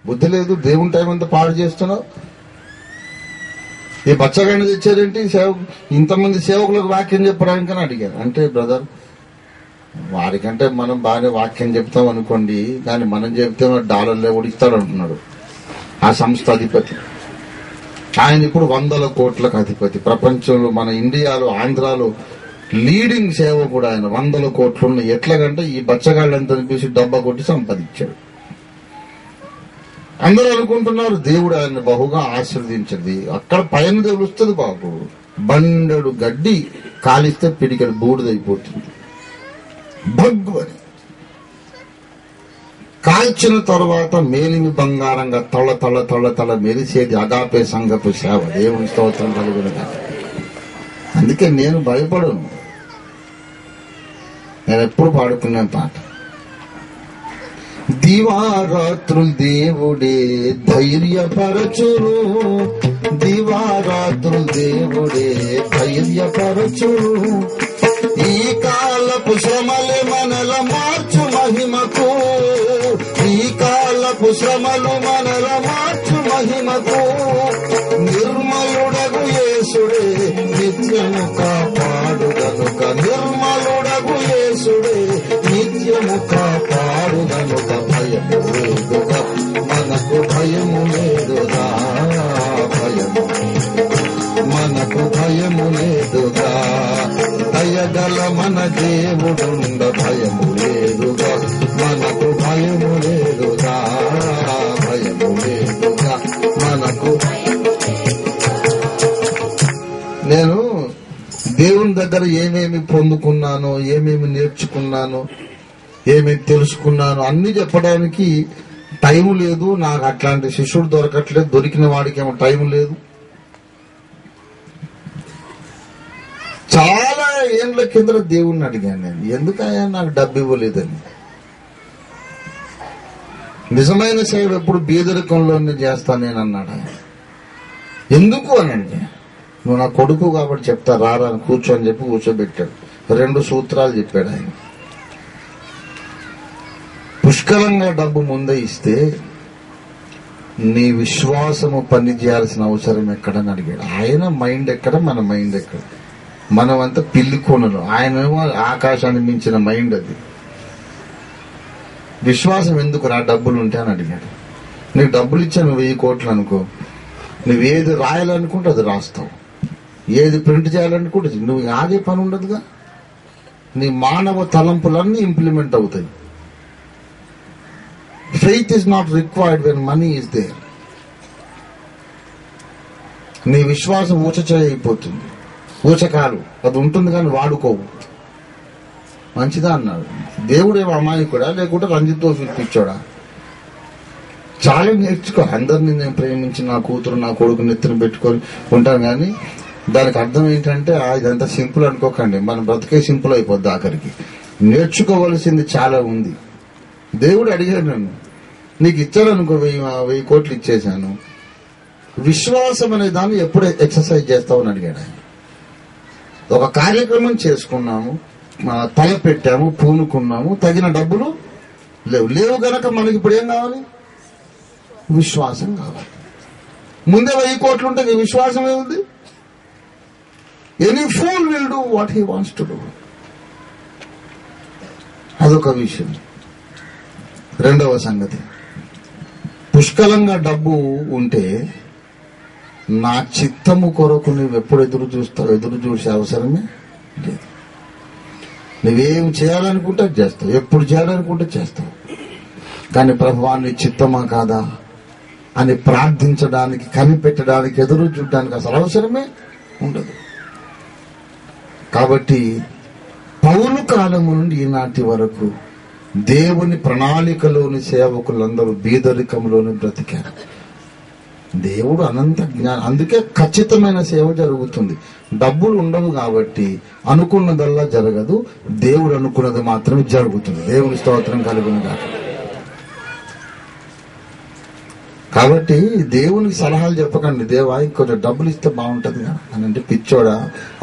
బుద్ధి లేదు, దేవుని టైం అంతా పాడు చేస్తున్నావు. ఈ బచ్చగాడిని తెచ్చారేంటి ఇంతమంది సేవకులకు వాక్యం చెప్పడానికని అడిగారు. అంటే బ్రదర్, వారికంటే మనం బాగానే వాక్యం చెప్తాం అనుకోండి, కానీ మనం చెప్తే డాలర్లే ఉడిస్తాడు అంటున్నాడు ఆ సంస్థ అధిపతి. ఆయన ఇప్పుడు 100 కోట్లకు అధిపతి. ప్రపంచంలో మన ఇండియాలో, ఆంధ్రాలో లీడింగ్ సేవకుడు ఆయన. 100 కోట్లు ఉన్నాయి. ఎట్లాగంటే ఈ బచ్చగాళ్ళంతా చూసి డబ్బా కొట్టి సంపాదించాడు. అందరూ అనుకుంటున్నారు దేవుడు ఆయన బహుగా ఆశీర్వదించది. అక్కడ పైన తెలుస్తుంది బాబు, బండెడు గడ్డి కాలిస్తే పిడికెడు బూడిదైపోతుంది. భగ్గు అని కాల్చిన తర్వాత మేలిమి బంగారంగా తళ తళ తళ తళ మెరిసేది అగాపే సంఘపు సేవ. దేవుని స్తోత్రం కలుగునుగా. అందుకే నేను భయపడను. నేను ఎప్పుడు పాడుకునే పాట, దివారాత్రులు దేవుడే ధైర్యపరచును, దివారాత్రులు దేవుడే ధైర్యపరచును. ఈ కాలపు శ్రమలే మనల మార్చు మహిమకు, ఈ కాలపు శ్రమలు మనల మార్చు మహిమకు. నిర్మలుడగు యేసుడే నిత్యము కాపాడు గనుక, నిర్మలుడగు యేసుడే నిత్యము కాపాడు గనుక. భయము లేదుగా మనకు, భయము లేదుగా, భయము మనకు భయము లేదుగా. దయగల మన దేవుడుండ, భయము లేదుగా మనకు, భయము లేదుగా, భయము లేదుగా మనకు. నేను దేవుని దగ్గర ఏమేమి పొందుకున్నానో, ఏమేమి నేర్చుకున్నానో, ఏమేమి తెలుసుకున్నానో అన్ని చెప్పడానికి టైం లేదు. నాకు అట్లాంటి శిష్యుడు దొరకట్లేదు. దొరికిన వాడికి ఏమో టైం లేదు. చాలా ఏళ్ళ కింద దేవుణ్ణి అడిగాను నేను, ఎందుకయ్యా నాకు డబ్బు ఇవ్వలేదని. నిజమైన సేవ ఎప్పుడు బీదరికంలోనే చేస్తాను నేను అన్నాడు ఆయన. ఎందుకు అని అంటే, నువ్వు నా కొడుకు కాబట్టి చెప్తా రారా కూర్చొని చెప్పి కూర్చోబెట్టాడు. 2 సూత్రాలు చెప్పాడు ఆయన. పుష్కలంగా డబ్బు ముందే ఇస్తే నీ విశ్వాసము పని చేయాల్సిన అవసరం ఎక్కడని అడిగాడు. ఆయన మైండ్ ఎక్కడ, మన మైండ్ ఎక్కడ? మనమంతా పిల్లి కొనలు, ఆయనేమో ఆకాశాన్ని మించిన మైండ్. అది విశ్వాసం ఎందుకు రా డబ్బులు ఉంటే అని అడిగాడు. నీకు డబ్బులు ఇచ్చా, నువ్వు 1000 కోట్లు అనుకో, నువ్వు ఏది రాయాలనుకుంటే అది రాస్తావు, ఏది ప్రింట్ చేయాలనుకుంటే నువ్వు ఆగే పని ఉండదుగా. నీ మానవ తలంపులన్నీ ఇంప్లిమెంట్ అవుతాయి. Faith is not required when money is there. నీ విశ్వాసం ఊచచేయైపోతుంది. ఊచకాలు అది ఉంటుంది కానీ వాడుకోవు. మంచిదా అన్నాడు. దేవుడేమో అమాయకుడా లేకుంటే రంజిత్తో పిలిపించాడా? చాలా నేర్చుకో. అందరినీ నేను ప్రేమించి నా కూతురు నా కొడుకు నెత్తిన పెట్టుకొని ఉంటాను, కానీ దానికి అర్థం ఏంటంటే ఇదంతా సింపుల్ అనుకోకండి. మన బ్రతికే సింపుల్ అయిపోద్ది ఆఖరికి. నేర్చుకోవలసింది చాలా ఉంది. దేవుడు అడిగాడు నన్ను, నీకు ఇచ్చాడనుకో 1000 కోట్లు ఇచ్చేశాను, విశ్వాసం అనే దాన్ని ఎప్పుడు ఎక్సర్సైజ్ చేస్తావని అడిగాడు ఆయన. ఒక కార్యక్రమం చేసుకున్నాము, తల పెట్టాము, పూనుకున్నాము, తగిన డబ్బులు లేవు గనక మనకి ఇప్పుడు ఏం కావాలి? విశ్వాసం కావాలి. ముందే 1000 కోట్లు ఉంటే విశ్వాసం ఏముంది? Any fool will do what he wants to do. అదొక విషయం. రెండవ సంగతి, పుష్కలంగా డబ్బు ఉంటే నా చిత్తము కొరకు నువ్వు ఎప్పుడు ఎదురు చూస్తావు? ఎదురు చూసే అవసరమే లేదు. నువ్వేం చేయాలనుకుంటే చేస్తావు, ఎప్పుడు చేయాలనుకుంటే చేస్తావు. కానీ ప్రభువా నీ చిత్తమా కాదా అని ప్రార్థించడానికి, కనిపెట్టడానికి, ఎదురు చూడడానికి అసలు అవసరమే ఉండదు. కాబట్టి పౌలు కాలము నుండి ఈనాటి వరకు దేవుని ప్రణాళికలోని సేవకులందరూ బీదరికంలోని బ్రతికారు. దేవుడు అనంత జ్ఞానం, అందుకే ఖచ్చితమైన సేవ జరుగుతుంది. డబ్బులు ఉండవు కాబట్టి అనుకున్నదల్లా జరగదు, దేవుడు అనుకున్నది మాత్రమే జరుగుతుంది. దేవుని స్తోత్రం కలుగునుగాక. కాబట్టి దేవునికి సలహాలు చెప్పకండి. దేవా ఇంకొంచెం డబ్బులు ఇస్తే బాగుంటది అని అంటే, పిచ్చోడా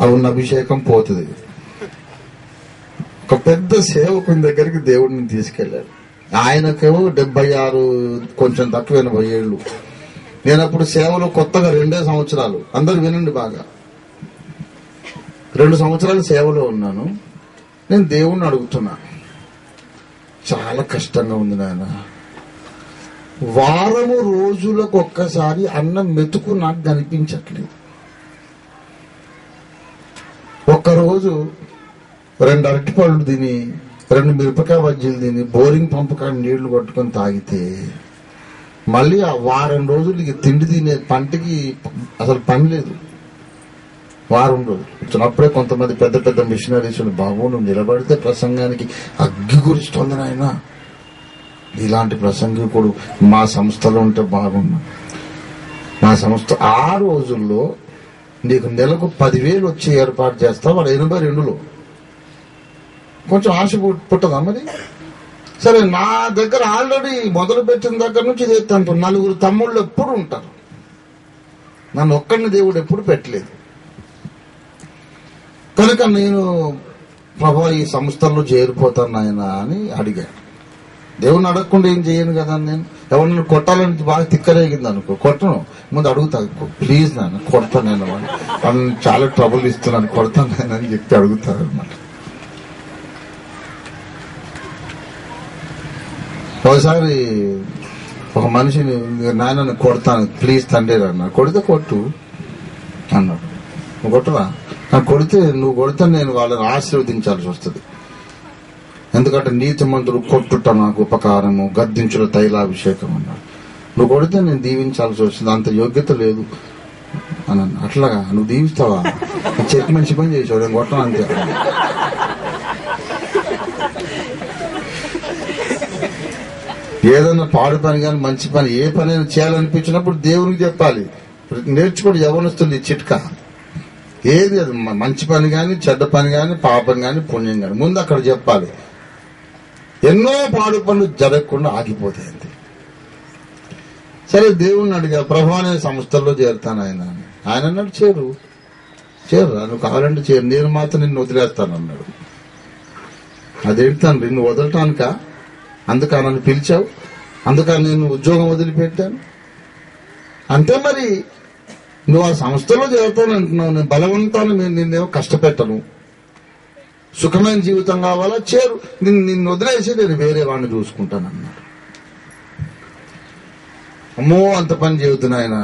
అవున్న అభిషేకం పోతుంది. ఒక పెద్ద సేవకుని దగ్గరికి దేవుడిని తీసుకెళ్లాడు. ఆయనకేమో 76 కొంచెం తక్కువ 80 ఏళ్ళు. నేను అప్పుడు సేవలో కొత్తగా 2 సంవత్సరాలు. అందరు వినండి బాగా. 2 సంవత్సరాలు సేవలో ఉన్నాను. నేను దేవుణ్ణి అడుగుతున్నా, చాలా కష్టంగా ఉంది నాయన, వారము రోజులకు ఒక్కసారి అన్నం మెతుకు నాకు కనిపించట్లేదు. ఒక్కరోజు 2 అరటిపళ్ళు తిని 2 మిరపకాయ బజ్జీలు తిని బోరింగ్ పంపు కాడ నీళ్లు కొట్టుకొని తాగితే మళ్ళీ ఆ వారం రోజులకి తిండి తినే పంటకి అసలు పని లేదు. వారం రోజులు అప్పుడే కొంతమంది పెద్ద పెద్ద మిషనరీస్, బాబు నువ్వు నిలబడితే ప్రసంగానికి అగ్గి గురిస్తోంది నాయన, ఇలాంటి ప్రసంగికుడు మా సంస్థలో ఉంటే బాగున్నా. మా సంస్థ ఆ రోజుల్లో నీకు నెలకు 10,000 వచ్చి ఏర్పాటు చేస్తా. వాడు 82లో కొంచెం ఆశ పుట్టదా మరి? సరే, నా దగ్గర ఆల్రెడీ మొదలు పెట్టిన దగ్గర నుంచి చేస్తాను. 4 తమ్ముళ్ళు ఎప్పుడు ఉంటారు. నన్ను ఒక్కడిని దేవుడు ఎప్పుడు పెట్టలేదు. కనుక నేను ప్రభా ఈ సంస్థల్లో చేరిపోతాను ఆయన అని అడిగాను. దేవుణ్ణి అడగకుండా ఏం చేయను కదా. నేను ఎవరిని కొట్టాలని బాగా తిక్కరేగింది అనుకో, కొట్టను. ముందు అడుగుతా, ప్లీజ్ నాన్న కొడతాను నేను, వాళ్ళని చాలా ట్రబుల్ ఇస్తున్నాను, కొడతాను నేను అని చెప్పి అడుగుతారు అనమాట. ఒకసారి ఒక మనిషిని, నాయన కొడతాను ప్లీజ్ తండ్రి అన్నాడు. కొడితే కొట్టు అన్నాడు. నువ్వు కొట్టరా? నాకు కొడితే నువ్వు కొడితే నేను వాళ్ళని ఆశీర్వదించాల్సి వస్తుంది. ఎందుకంటే నీతిమంతుడు కొట్టుట నాకు ఉపకారము, గద్దించుల తైలాభిషేకం అన్నాడు. నువ్వు కొడితే నేను దీవించాల్సి వస్తుంది, అంత యోగ్యత లేదు అని. అట్లాగా నువ్వు దీవిస్తావా? చెప్పి మంచి పని చేసావు, నేను కొట్టను అంతే. ఏదన్నా పాడు పని కానీ మంచి పని ఏ పని చేయాలనిపించినప్పుడు దేవునికి చెప్పాలి. నేర్చుకోండి యవ్వనస్తుంది చిట్కా. ఏది అది మంచి పని కానీ చెడ్డ పని కానీ పాపం కానీ పుణ్యం కానీ ముందు అక్కడ చెప్పాలి. ఎన్నో పాడు పనులు జరగకుండా ఆగిపోతాయి అంతే. సరే, దేవుణ్ణి అడిగా, ప్రభు అనే సంస్థల్లో చేరుతాను ఆయన. ఆయన అన్నాడు, చేరు నువ్వు కావాలంటే చేరు, నేను మాత్రం నిన్ను వదిలేస్తాను అన్నాడు. అదేంటి తండ్రి, నిన్ను వదలటానిక? అందుక నన్ను పిలిచావు, అందుక నేను ఉద్యోగం వదిలిపెట్టాను అంతే. మరి నువ్వు ఆ సంస్థలో చేరుతాను అంటున్నావు, నేను బలవంతాన్ని నిన్నేమో కష్టపెట్టను. సుఖమైన జీవితం కావాలా, చేరు, నిన్ను వదిలేసి నేను వేరే వాడిని చూసుకుంటాను అన్నాడు. అమ్మో, అంత పని చెబుతున్నా ఆయన,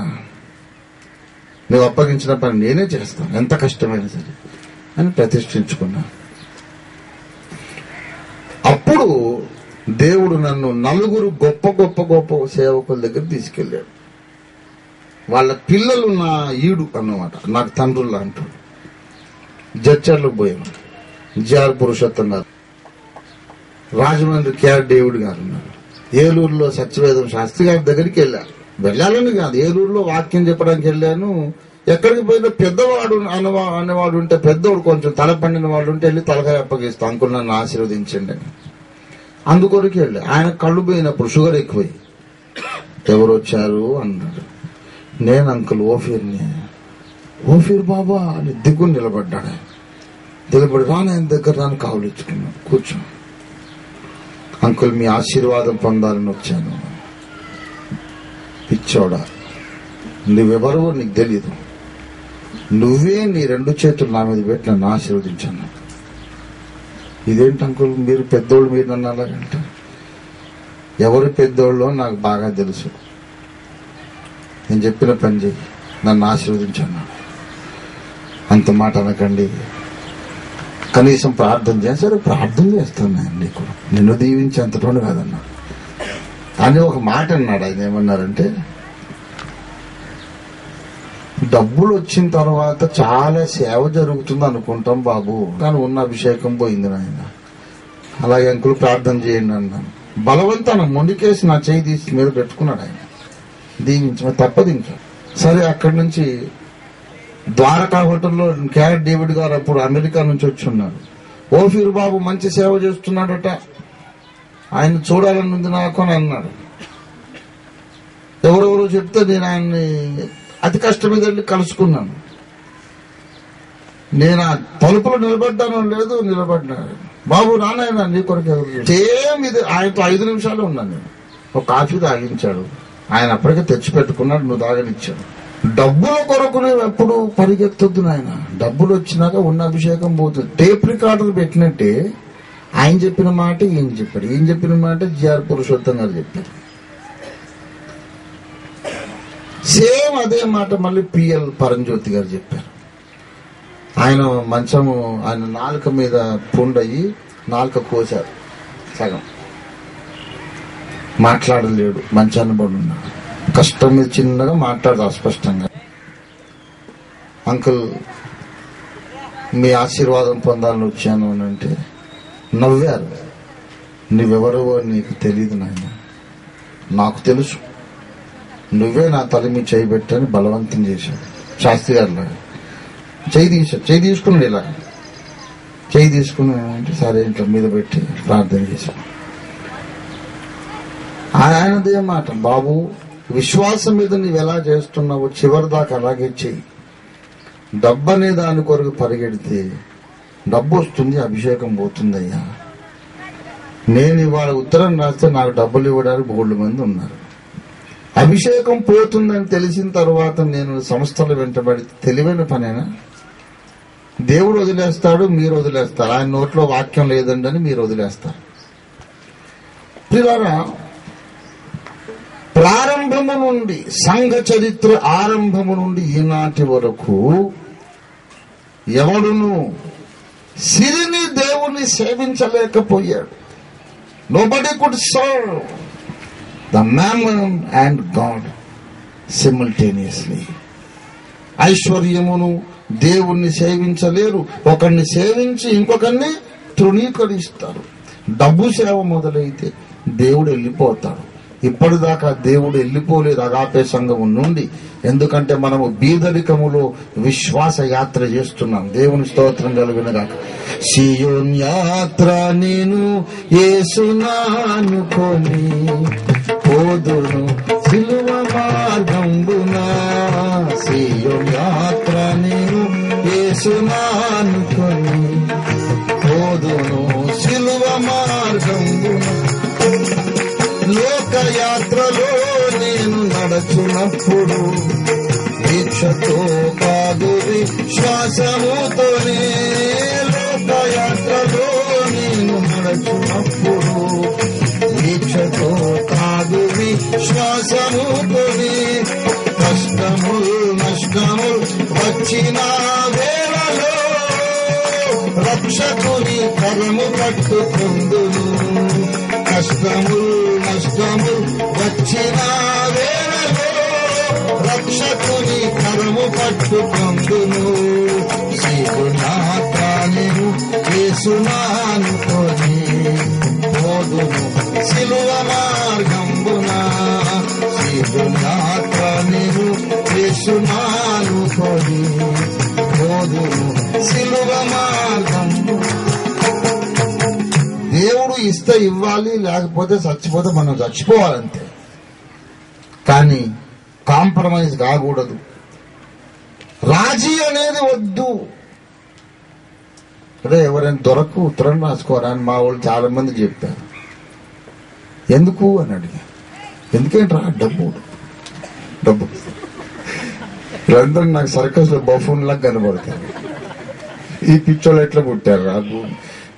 నువ్వు అప్పగించిన పని నేనే చేస్తాను, ఎంత కష్టమైనా సరే అని ప్రతిష్ఠించుకున్నా. అప్పుడు దేవుడు నన్ను 4 గొప్ప సేవకుల దగ్గర తీసుకెళ్లాడు. వాళ్ళ పిల్లలు నా ఈడు అన్నమాట, నాకు తండ్రులు అంటాడు. జడ్చర్లకు పోయాను. జిఆర్ పురుషోత్తం గారు, రాజమండ్రి కేఆర్ డేవిడ్ గారు ఉన్నారు. ఏలూరులో సత్యవేదం శాస్త్రి గారి దగ్గరికి వెళ్ళాలని కాదు, ఏలూరులో వాక్యం చెప్పడానికి వెళ్ళాను. ఎక్కడికి పోయినా పెద్దవాడు అనేవాడు ఉంటే, పెద్దవాడు కొంచెం తల పండిన వాడు ఉంటే వెళ్ళి తలకాయ అప్పగిస్తా, అంకుల్ నన్ను ఆశీర్వదించండి అని. అందుకొరకు వెళ్ళి ఆయన కళ్ళు పోయినప్పుడు షుగర్ ఎక్కువై, ఎవరు వచ్చారు అన్నాడు. నేను అంకుల్ ఓఫీర్ని. ఓఫీర్ బాబా అని దిగ్గు నిలబడ్డాడు. దిగబడి రాని ఆయన దగ్గర రాని కావులిచ్చుకున్నాను, కూర్చో అంకుల్ మీ ఆశీర్వాదం పొందాలని వచ్చాను. పిచ్చోడా, నువ్వెవరో నీకు తెలీదు, నువ్వే నీ 2 చేతులు నా మీద పెట్టి నన్ను ఆశీర్వదించాను. ఇదేంటి అంకుల్, మీరు పెద్దోళ్ళు, మీరు నన్ను అలాగంటే? ఎవరు పెద్దోళ్ళో నాకు బాగా తెలుసు, నేను చెప్పిన పని చేయి, నన్ను ఆశీర్వదించాను. అంత మాట అనకండి, కనీసం ప్రార్థన చేసి, సరే ప్రార్థన చేస్తాను నేను నీకు, నిన్ను దీవించి అంతటోడు కాదన్నాడు అని ఒక మాట అన్నాడు. ఆయన ఏమన్నారంటే, డబ్బులు వచ్చిన తర్వాత చాలా సేవ జరుగుతుంది అనుకుంటాం బాబు, కానీ ఉన్న అభిషేకం పోయింది నాయన. అలాగే అంకుల్ ప్రార్థన చేయండి అన్నాను. బలవంతాన మొండికేసి నా చేయి తీసి మీద పెట్టుకున్నాడు ఆయన, దీవించ తప్పదు ఇంకా. సరే, అక్కడి నుంచి ద్వారకా హోటల్లో కేఆర్ డేవిడ్ గారు అప్పుడు అమెరికా నుంచి వచ్చి ఉన్నారు. ఓఫీర్ బాబు మంచి సేవ చేస్తున్నాడట, ఆయన చూడాలని ఉంది నాకు అని అన్నాడు. ఎవరెవరో చెప్తే నేను ఆయన్ని అతి కష్టం మీద వెళ్ళి కలుసుకున్నాను. నేను ఆ తలుపులో నిలబడ్డాను లేదు, నిలబడ్డాను. బాబు నాన్న నీ కొరకు సేమ్ ఇది ఆయనతో 5 నిమిషాలు ఉన్నాను నేను. ఒక కాఫీ తాగించాడు ఆయన, అప్పటికే తెచ్చి పెట్టుకున్నాడు, నువ్వు తాగనిచ్చాడు. డబ్బుల కొరకు నువ్వు ఎప్పుడు పరిగెత్తొద్దు నాయన. డబ్బులు వచ్చినాక ఉన్న అభిషేకం పోతుంది. టేప్ రికార్డర్ పెట్టినట్టే ఆయన చెప్పిన మాట ఈయన చెప్పాడు, ఈయన చెప్పిన మాట జిఆర్ పురుషోత్తం గారు చెప్పారు. సేమ్ అదే మాట మళ్ళీ పిఎల్ పరంజ్యోతి గారు చెప్పారు. ఆయన మంచము, ఆయన నాలుక మీద పుండయి నాలుక కోశారు సగం, మాట్లాడలేడు, మంచాన్ని పడి ఉన్నాడు. కష్టం మీద చిన్నగా మాట్లాడదు అస్పష్టంగా. అంకుల్ మీ ఆశీర్వాదం పొందాలని వచ్చాను అని అంటే నవ్వారు. నువ్వెవరో నీకు తెలియదు నాయన, నాకు తెలుసు, నువ్వే నా తల మీద చేయి పెట్టని బలవంతం చేశాడు. శాస్త్రి గారు చేయి తీసుకున్నాడు, ఇలా చేయి తీసుకున్నాడంటే సరే ఇంట్లో మీద పెట్టి ప్రార్థన చేశాడు. ఆయనదే మాట, బాబు విశ్వాసం మీద నువ్వు ఎలా చేస్తున్నావో చివరి దాకా అలాగే చెయ్యి. డబ్బు అనే దాని కొరకు పరిగెడితే డబ్బు వస్తుంది, అభిషేకం పోతుందయ్యా. నేను ఇవాళ ఉత్తరం రాస్తే నాకు డబ్బులు ఇవ్వడానికి 3 మంది ఉన్నారు. అభిషేకం పోతుందని తెలిసిన తర్వాత నేను సంస్థలు వెంటబడి తెలివైన పనేనా? దేవుడు వదిలేస్తాడు, మీరు వదిలేస్తారు. ఆయన నోట్లో వాక్యం లేదండి అని మీరు వదిలేస్తారు. పిల్లరా, ప్రారంభము నుండి సంఘ చరిత్ర ఆరంభము నుండి ఈనాటి వరకు ఎవడును సిరిని దేవుని సేవించలేకపోయాడు. Nobody could serve the mammon and God simultaneously. ఐశ్వర్యమును దేవుణ్ణి సేవించలేరు. ఒకరిని సేవించి ఇంకొకరిని తృణీకరిస్తారు. డబ్బు సేవ మొదలైతే దేవుడు వెళ్ళిపోతాడు. ఇప్పటిదాకా దేవుడు వెళ్ళిపోలేదు అగాపే సంఘము నుండి. ఎందుకంటే మనము బీదరికములో విశ్వాస యాత్ర చేస్తున్నాం. దేవుని స్తోత్రం కలుగునుగాక. సియోన్ యాత్ర నేను యేసునానుకొని పోదును సిలువ మార్గంబున. సియోన్ యాత్ర నేను యేసునానుకొని పోదును సిలువ మార్గంబున. లోకయాత్రలో నేను నడచున్నప్పుడు దీక్షతో కాదు విశ్వాసముతోనే. లోకయాత్రలో నేను నడచున్నప్పుడు దీక్షతో కాదు విశ్వాసముతోనే. కష్టములు నష్టములు వచ్చిన వేళలో రక్షకుని కరము పట్టుకుందును. కష్టములు నష్టము వచ్చిన వేళలో రక్షకుని కరము పట్టుకుందును. సిలువ నేను యేసునానుకొని పోదును సిలువ మార్గంబున. సిలువ నేను యేసునానుకొని పోదును సిలువ మార్గంబున. దేవుడు ఇస్తే ఇవ్వాలి, లేకపోతే చచ్చిపోతే మనం చచ్చిపోవాలంతే. కానీ కాంప్రమైజ్ కాకూడదు. రాజీ అనేది వద్దు. అదే ఎవరైనా దొరకు ఉత్తరం రాసుకోరా అని మా వాళ్ళు చాలా మంది చెప్పారు. ఎందుకు అని అడిగా. ఎందుకేంట్రా? డబ్బు డబ్బు. వీళ్ళందరూ నాకు సర్కస్ లో బఫూన్ లాగా కనబడతారు. ఈ పిచ్చోళ్ళు ఎట్లా పుట్టారు రా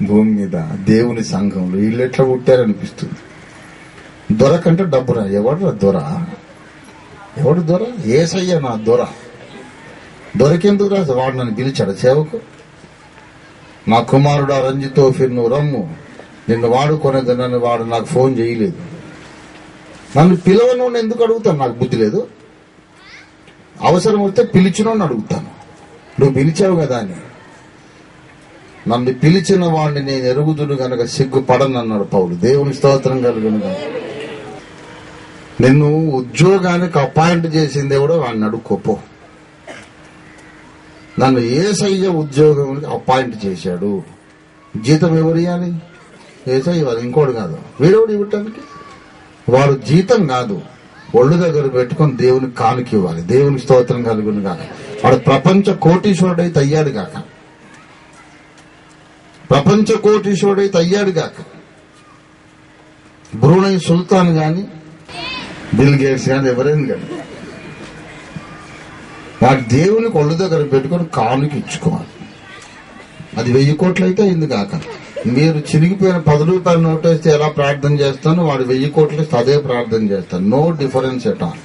భూమి మీద, దేవుని సంఘంలో వీళ్ళు ఎట్లా పుట్టారనిపిస్తుంది. దొరకంటే డబ్బురా. ఎవడురా దొర? ఎవడు దొర? ఏసయ్య నా దొర. దొరకెందుకు రా? వాడు నన్ను పిలిచాడు సేవకు. నా కుమారుడు రంజితో ఫిర్ నువ్వు రమ్ము, నిన్ను వాడుకొనేది. నన్ను వాడు నాకు ఫోన్ చేయలేదు. నన్ను పిలవను ఎందుకు అడుగుతాను? నాకు బుద్ధి లేదు. అవసరం వస్తే పిలిచినోని అడుగుతాను. నువ్వు పిలిచావు కదా అని. నన్ను పిలిచిన వాడిని నేను ఎరుగుదును గనక సిగ్గుపడనన్నాడు పౌలు. దేవుని స్తోత్రం కలుగును గాక. నిన్ను ఉద్యోగానికి అపాయింట్ చేసింది ఎవడో వాడిని అడుక్కోపో. నన్ను యేసయ్య ఉద్యోగానికి అపాయింట్ చేశాడు. జీతం ఎవరు ఇవ్వాలి? యేసయ్య ఇవ్వాలి, ఇంకోటి కాదు. వీడెవడు ఇవ్వటానికి? వాడు జీతం కాదు, ఒళ్ళు దగ్గర పెట్టుకొని దేవునికి కానుక ఇవ్వాలి. దేవునికి స్తోత్రం కలుగును గాక. వాడు ప్రపంచ కోటీశ్వరుడైతే అయ్యాడు కాక. ప్రపంచ కోటీశ్వరుడైతే అయ్యాడు కాక, బ్రూనై సుల్తాన్ గాని, బిల్ గేట్స్ గాని, ఎవరైనా కానీ వాటి దేవునికి ఒళ్ళు దగ్గర పెట్టుకొని కానుక ఇచ్చుకోవాలి. అది 1000 కోట్లు అయితే అయింది కాక, మీరు చిరిగిపోయిన 10 రూపాయల నోటు వేస్తే ఎలా ప్రార్థన చేస్తాను, వాడు 1000 కోట్లు ఇస్తే అదే ప్రార్థన చేస్తాను. No difference at all.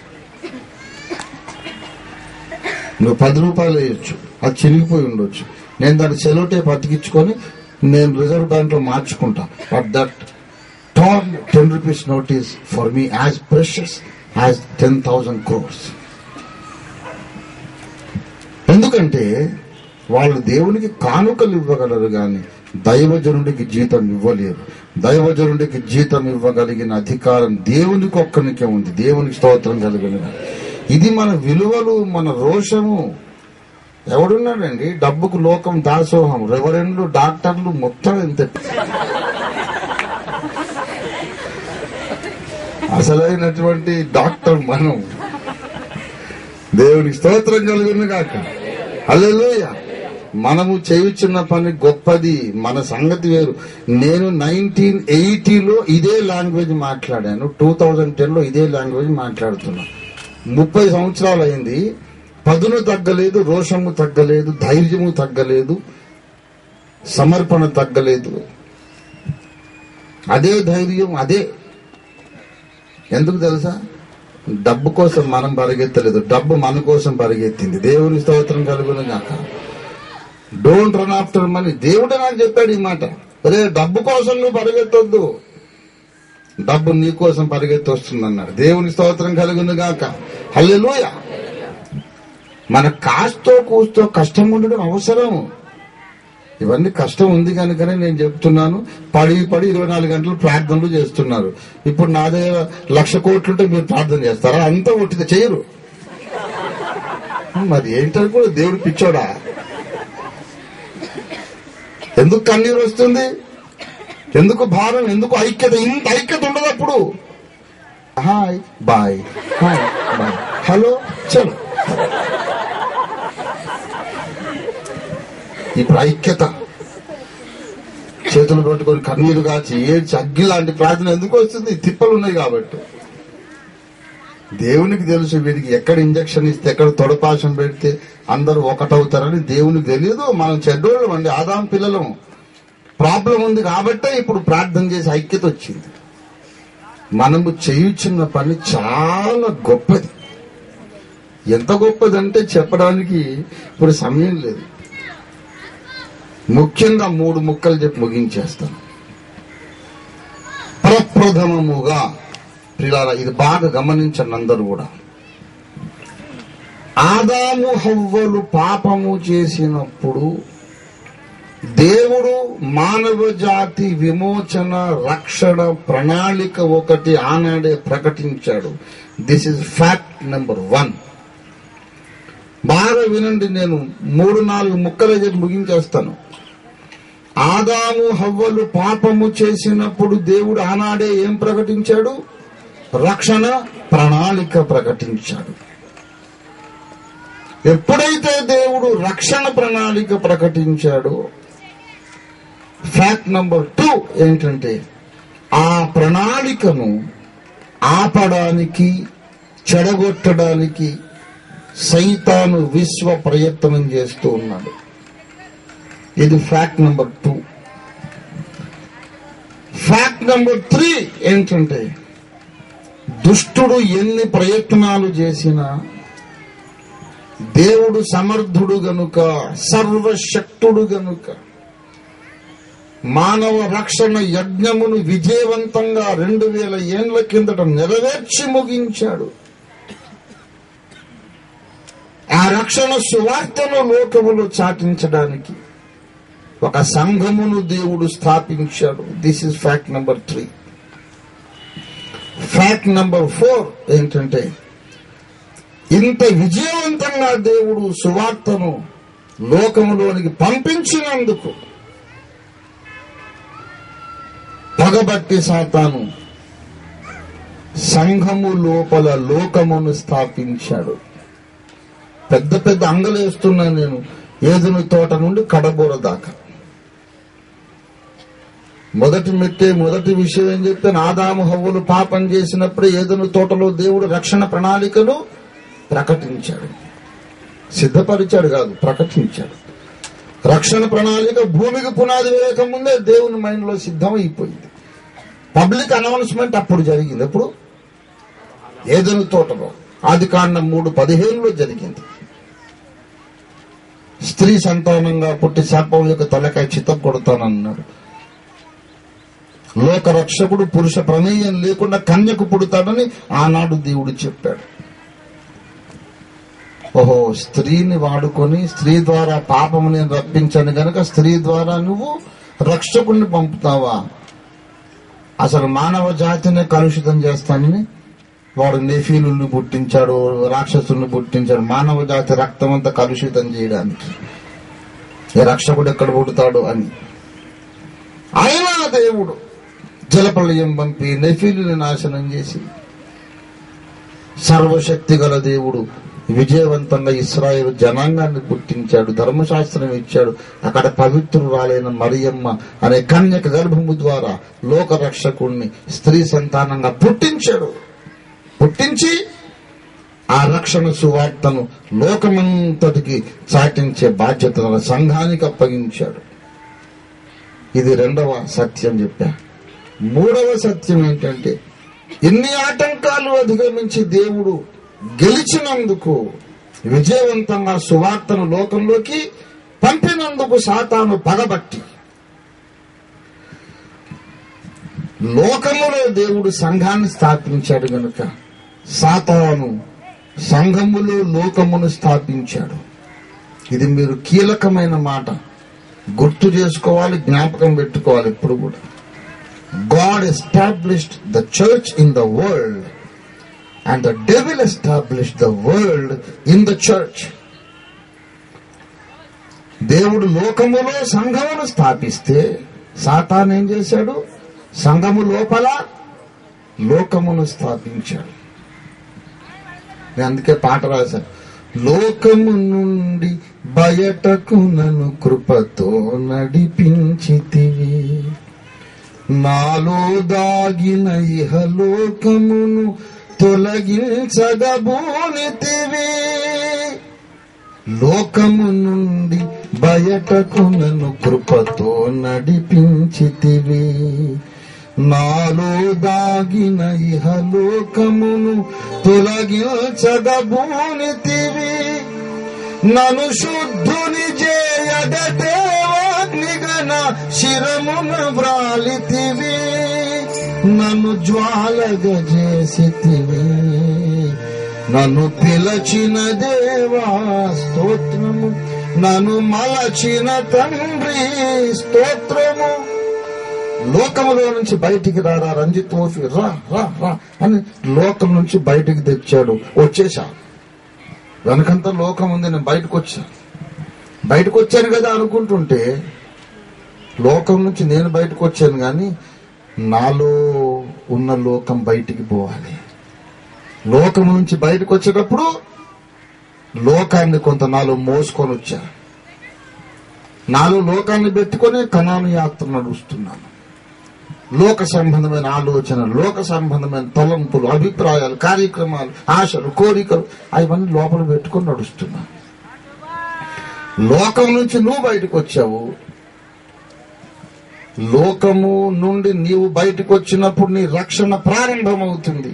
నువ్వు 10 రూపాయలు వేయొచ్చు, అది చిరిగిపోయి ఉండొచ్చు, నేను దాన్ని సెలో టేప్ అతికించుకొని నేను రిజర్వ్ బ్యాంక్ లో మార్చుకుంటా. But that torn 10 rupees note is for me as precious as 10,000 crores. ఎందుకంటే వాళ్ళు దేవునికి కానుకలు ఇవ్వగలరు కానీ దైవజనుడికి జీతం ఇవ్వలేరు. దైవజనుడికి జీతం ఇవ్వగలిగిన అధికారం దేవునికి ఒక్కనికే ఉంది. దేవునికి స్తోత్రం కలిగిన ఇది మన విలువలు, మన రోషము. ఎవడున్నాడండి డబ్బుకు లోకం దాసోహం, రెవరెండ్లు, డాక్టర్లు మొత్తం ఎంత. అసలైనటువంటి డాక్టర్ మనం. దేవునికి స్తోత్రం కలుగును గాక. హల్లెలూయా. మనము చేయుచున్న పని గొప్పది, మన సంగతి వేరు. నేను 1980లో ఇదే లాంగ్వేజ్ మాట్లాడాను, 2010లో ఇదే లాంగ్వేజ్ మాట్లాడుతున్నా. 30 సంవత్సరాలు అయింది. పదును తగ్గలేదు, రోషము తగ్గలేదు, ధైర్యము తగ్గలేదు, సమర్పణ తగ్గలేదు. అదే ధైర్యం, అదే. ఎందుకు తెలుసా? డబ్బు కోసం మనం పరిగెత్తలేదు, డబ్బు మన కోసం పరిగెత్తింది. దేవుని స్తోత్రం కలుగును గాక. Don't run after money. దేవుడు నాకు చెప్పాడు ఈ మాట. అరే డబ్బు కోసం నువ్వు పరిగెత్తొద్దు, డబ్బు నీ కోసం పరిగెత్తి వస్తుంది అన్నాడు. దేవుని స్తోత్రం కలుగును గాక. హల్లెలూయా. మన కాస్తో కూస్తో కష్టం ఉండడం అవసరం. ఇవన్నీ కష్టం ఉంది కనుకనే నేను చెప్తున్నాను. పడి 24 గంటలు ప్రార్థనలు చేస్తున్నారు. ఇప్పుడు నా దగ్గర 1,00,000 కోట్లుంటే మీరు ప్రార్థన చేస్తారా? అంతా ఒట్టిగా చేయరు. మరి ఏంటని కూడా దేవుడు పిచ్చోడా? ఎందుకు కన్నీరు వస్తుంది? ఎందుకు భారం? ఎందుకు ఐక్యత? ఇంత ఐక్యత ఉండదు అప్పుడు. Hi bye, hi bye, hello చలో. ఇప్పుడు ఐక్యత, చేతులు పట్టుకొని కన్నీరు కాచి ఏడ్చి అగ్గి లాంటి ప్రార్థన ఎందుకు వస్తుంది? తిప్పలు ఉన్నాయి కాబట్టి. దేవునికి తెలుసు వీరికి ఎక్కడ ఇంజక్షన్ ఇస్తే, ఎక్కడ తొడపాశం పెడితే అందరూ ఒకటవుతారని దేవునికి తెలియదు. మనం చెడ్డోళ్ళం అండి, ఆదాం పిల్లలం. ప్రాబ్లం ఉంది కాబట్టే ఇప్పుడు ప్రార్థన చేసి ఐక్యత వచ్చింది. మనము చేయుచున్న పని చాలా గొప్పది. ఎంత గొప్పదంటే చెప్పడానికి ఇప్పుడు సమయం లేదు. ముఖ్యంగా 3 ముక్కలు చెప్పి ముగించేస్తాను. ప్రప్రథమముగా ప్రియులారా, ఇది బాగా గమనించండి అందరూ కూడా. ఆదాము హవ్వలు పాపము చేసినప్పుడు దేవుడు మానవ జాతి విమోచన రక్షణ ప్రణాళిక ఒకటి ఆనాడే ప్రకటించాడు. This is fact number 1. బాగా వినండి, నేను 3-4 ముక్కలు చెప్పి ముగించేస్తాను. ఆదాము హవ్వలు పాపము చేసినప్పుడు దేవుడు ఆనాడే ఏం ప్రకటించాడు? రక్షణ ప్రణాళిక ప్రకటించాడు. ఎప్పుడైతే దేవుడు రక్షణ ప్రణాళిక ప్రకటించాడో, ఫ్యాక్ట్ నెంబర్ 2 ఏంటంటే ఆ ప్రణాళికను ఆపడానికి, చెడగొట్టడానికి సైతాను విశ్వ ప్రయత్నం చేస్తూ ఉన్నాడు. ఇది ఫ్యాక్ట్ నెంబర్ 2. ఫ్యాక్ట్ నెంబర్ 3 ఏంటంటే దుష్టుడు ఎన్ని ప్రయత్నాలు చేసినా దేవుడు సమర్థుడు గనుక, సర్వశక్తుడు గనుక మానవ రక్షణ యజ్ఞమును విజయవంతంగా 2000 ఏళ్ల కిందట నెరవేర్చి ముగించాడు. ఆ రక్షణ సువార్తను లోకములో చాటించడానికి ఒక సంఘమును దేవుడు స్థాపించాడు. This is fact number 3. Fact number 4 ఏంటంటే ఇంత విజయవంతంగా దేవుడు సువార్తను లోకములోనికి పంపించినందుకు పగబట్టి సాతాను సంఘము లోపల లోకమును స్థాపించాడు. పెద్ద పెద్ద అంగలేస్తున్నాను నేను, ఏదుని తోట నుండి కడబోర దాకా. మొదటి విషయం ఏం చెప్తే, ఆదాము హవ్వలు పాపం చేసినప్పుడే ఏదెను తోటలో దేవుడు రక్షణ ప్రణాళికను ప్రకటించాడు. సిద్ధపరిచాడు కాదు, ప్రకటించాడు. రక్షణ ప్రణాళిక భూమికి పునాది వేయక ముందే దేవుని మైండ్ లో సిద్ధమైపోయింది. పబ్లిక్ అనౌన్స్మెంట్ అప్పుడు జరిగింది. ఎప్పుడు? ఏదెను తోటలో ఆదికాండం 3:15 జరిగింది. స్త్రీ సంతానంగా పుట్టి శాపం యొక్క తలకాయ చిత్తం కొడతానన్నాడు. లోక రక్షకుడు పురుష ప్రమేయం లేకుండా కన్యకు పుడతాడని ఆనాడు దేవుడు చెప్పాడు. ఓహో, స్త్రీని వాడుకొని స్త్రీ ద్వారా పాపము నేను రప్పించాను గనక స్త్రీ ద్వారా నువ్వు రక్షకుడిని పంపుతావా? అసలు మానవ జాతిని కలుషితం చేస్తానని వాడు నెఫీలుని పుట్టించాడు, రాక్షసుల్ని పుట్టించాడు. మానవ జాతి రక్తం అంతా కలుషితం చేయడానికి ఈ రక్షకుడు ఎక్కడ పుడతాడు అని. అయినా దేవుడు జలప్రళయం పంపి నెఫీలుని నాశనం చేసి, సర్వశక్తి గల దేవుడు విజయవంతంగా ఇశ్రాయేలు జనాంగాన్ని పుట్టించాడు. ధర్మశాస్త్రం ఇచ్చాడు. అక్కడ పవిత్రురాలైన మరియమ్మ అనే కన్యక గర్భము ద్వారా లోక రక్షకుణ్ణి స్త్రీ సంతానంగా పుట్టించాడు. పుట్టించి ఆ రక్షణ సువార్తను లోకమంతటికి చాటించే బాధ్యతను సంఘానికి అప్పగించాడు. ఇది 2వ సత్యం చెప్పా. 3వ సత్యం ఏంటంటే, ఎన్ని ఆటంకాలు అధిగమించి దేవుడు గెలిచినందుకు, విజయవంతంగా సువార్తను లోకంలోకి పంపినందుకు సాతాను పగబట్టి, లోకములో దేవుడు సంఘాన్ని స్థాపించాడు గనుక సాతాను సంఘములో లోకమును స్థాపించాడు. ఇది మీరు కీలకమైన మాట గుర్తు చేసుకోవాలి, జ్ఞాపకం పెట్టుకోవాలి ఎప్పుడు కూడా. God established the church in the world and the devil established the world in the church. దేవుడు లోకములో సంఘమును స్థాపిస్తే సాతాను ఏం చేశాడు? సంఘము లోపల లోకమును స్థాపించాడు. నేను అందుకే పాట రాశాను, లోకము నుండి బయటకు నన్ను కృపతో నడిపించితివి, నాలో దాగిన ఇహలోకమును తొలగించగబోనితివి. లోకము నుండి బయటకు నన్ను కృపతో నడిపించితివి, నాలో దాగిన ఇహలోకమును తొలగించగబోనితివి. నన్ను శుద్ధుని చేయగ దేవాగ్నిగన శిరమున వ్రాలితివి, నన్ను జ్వాలగ చేసితివి, నన్ను పిలచిన దేవా స్తోత్రము, నన్ను మలచిన తండ్రి స్తోత్రము. లోకములో నుంచి బయటికి రారా రంజిత్ ఓఫీ, రా రా రా అని లోకం నుంచి బయటికి తెచ్చాడు. వచ్చేసా, వెనకంతా లోకం ఉంది, నేను బయటకు వచ్చాను కదా అనుకుంటుంటే, లోకం నుంచి నేను బయటకు వచ్చాను కానీ నాలో ఉన్న లోకం బయటికి పోవాలి. లోకం నుంచి బయటకు వచ్చేటప్పుడు లోకాన్ని కొంత నాలో మోసుకొని వచ్చా. నాలో లోకాన్ని పెట్టుకొని కనాను యాత్ర నడుస్తున్నాను. లోక సంబంధమైన ఆలోచన, లోక సంబంధమైన తలంపులు, అభిప్రాయాలు, కార్యక్రమాలు, ఆశలు, కోరికలు అవన్నీ లోపల పెట్టుకొని నడుస్తున్నాను. లోకం నుంచి నువ్వు బయటకు వచ్చావు. లోకము నుండి నీవు బయటకు వచ్చినప్పుడు నీ రక్షణ ప్రారంభమవుతుంది.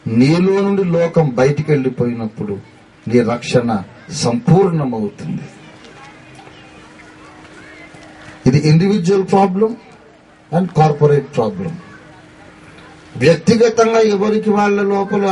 నీలో నుండి లోకం బయటికి వెళ్ళిపోయినప్పుడు నీ రక్షణ సంపూర్ణమవుతుంది. ఇది individual problem and corporate problem. వ్యక్తిగతంగా ఎవరికి వాళ్ళ లోపల